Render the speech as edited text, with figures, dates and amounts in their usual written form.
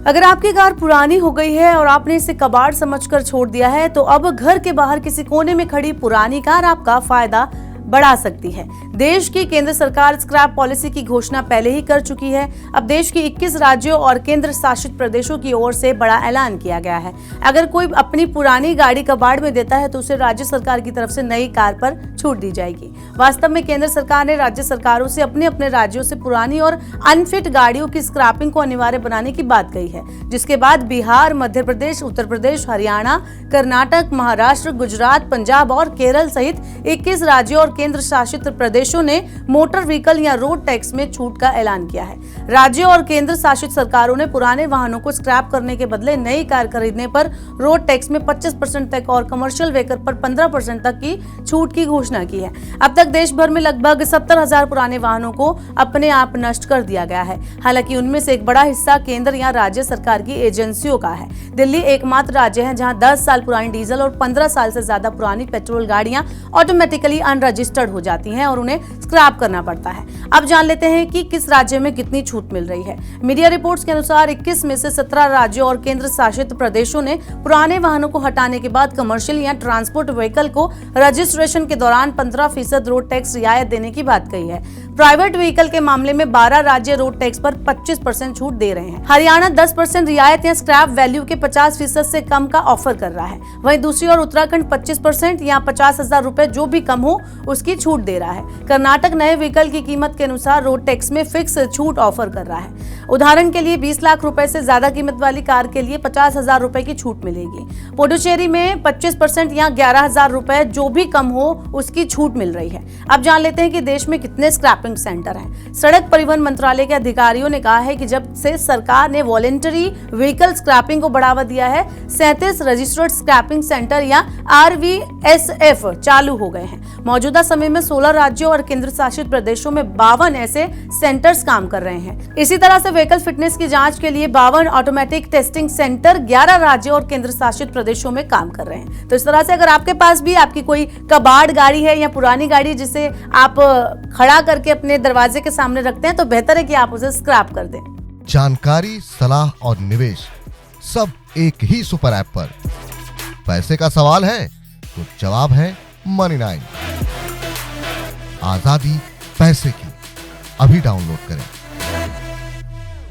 अगर आपकी कार पुरानी हो गई है और आपने इसे कबाड़ समझकर छोड़ दिया है, तो अब घर के बाहर किसी कोने में खड़ी पुरानी कार आपका फायदा बढ़ा सकती है। देश की केंद्र सरकार स्क्रैप पॉलिसी की घोषणा पहले ही कर चुकी है। अब देश के 21 राज्यों और केंद्र शासित प्रदेशों की ओर से बड़ा ऐलान किया गया है। अगर कोई अपनी पुरानी गाड़ी कबाड़ में देता है तो उसे राज्य सरकार की तरफ से नई कार पर छूट दी जाएगी। वास्तव में केंद्र सरकार ने राज्य सरकारों से अपने अपने राज्यों से पुरानी और अनफिट गाड़ियों की स्क्रैपिंग को अनिवार्य बनाने की बात कही है, जिसके बाद बिहार, मध्य प्रदेश, उत्तर प्रदेश, हरियाणा, कर्नाटक, महाराष्ट्र, गुजरात, पंजाब और केरल सहित 21 राज्यों और केंद्र शासित प्रदेशों ने मोटर व्हीकल या रोड टैक्स में छूट का ऐलान किया है। राज्यों और केंद्र शासित सरकारों ने पुराने वाहनों को स्क्रैप करने के बदले नई कार खरीदने पर रोड टैक्स में 25% तक और कमर्शियल व्हीकल पर 15% तक की छूट की घोषणा की है। अब तक देश भर में लगभग 70,000 पुराने वाहनों को अपने आप नष्ट कर दिया गया है। हालांकि उनमें से एक बड़ा हिस्सा केंद्र या राज्य सरकार की एजेंसियों का है। दिल्ली एकमात्र राज्य है जहां 10 साल पुरानी डीजल और 15 साल से ज्यादा पुरानी पेट्रोल गाड़ियां ऑटोमेटिकली अनरजिस्टर्ड हो जाती हैं और उन्हें स्क्रैप करना पड़ता है। अब जान लेते हैं कि किस राज्य में कितनी छूट मिल रही है। मीडिया रिपोर्ट्स के अनुसार 21 में से 17 राज्यों और केंद्र शासित प्रदेशों ने पुराने वाहनों को हटाने के बाद कमर्शियल या ट्रांसपोर्ट व्हीकल को रजिस्ट्रेशन के दौरान 15% रोड टैक्स रियायत देने की बात कही है। प्राइवेट व्हीकल के मामले में 12 राज्य रोड टैक्स पर 25% छूट दे रहे हैं। हरियाणा 10% रियायत या स्क्रैप वैल्यू के 50% से कम का ऑफर कर रहा है। वहीं दूसरी ओर उत्तराखंड 25% या 50,000 रुपए जो भी कम हो उसकी छूट दे रहा है। कर्नाटक नए व्हीकल की कीमत के अनुसार रोड टैक्स में फिक्स छूट ऑफर कर रहा है। उदाहरण के लिए 20 लाख रुपए से ज्यादा कीमत वाली कार के लिए 50,000 रुपए की छूट मिलेगी। पुडुचेरी में 25% या 11,000 रुपए जो भी कम हो उसकी छूट मिल रही है। अब जान लेते हैं कि देश में कितने स्क्रैपिंग सेंटर हैं। सड़क परिवहन मंत्रालय के अधिकारियों ने कहा है कि जब से सरकार ने वॉलंटरी व्हीकल स्क्रैपिंग को बढ़ावा दिया है, 37 रजिस्टर्ड स्क्रैपिंग सेंटर या RVSF चालू हो गए हैं। मौजूदा समय में 16 राज्यों और केंद्र शासित प्रदेशों में 52 ऐसे सेंटर्स काम कर रहे हैं। इसी तरह से व्हीकल फिटनेस की जांच के लिए 52 ऑटोमेटिक टेस्टिंग सेंटर 11 राज्यों और केंद्र शासित प्रदेशों में काम कर रहे हैं। तो इस तरह से अगर आपके पास भी आपकी कोई कबाड़ गाड़ी है या पुरानी गाड़ी जिसे आप खड़ा करके अपने दरवाजे के सामने रखते हैं, तो बेहतर है कि आप उसे स्क्रैप कर दें। जानकारी, सलाह और निवेश सब एक ही सुपर ऐप पर। पैसे का सवाल है तो जवाब है Money9। आजादी पैसे की। अभी डाउनलोड करें।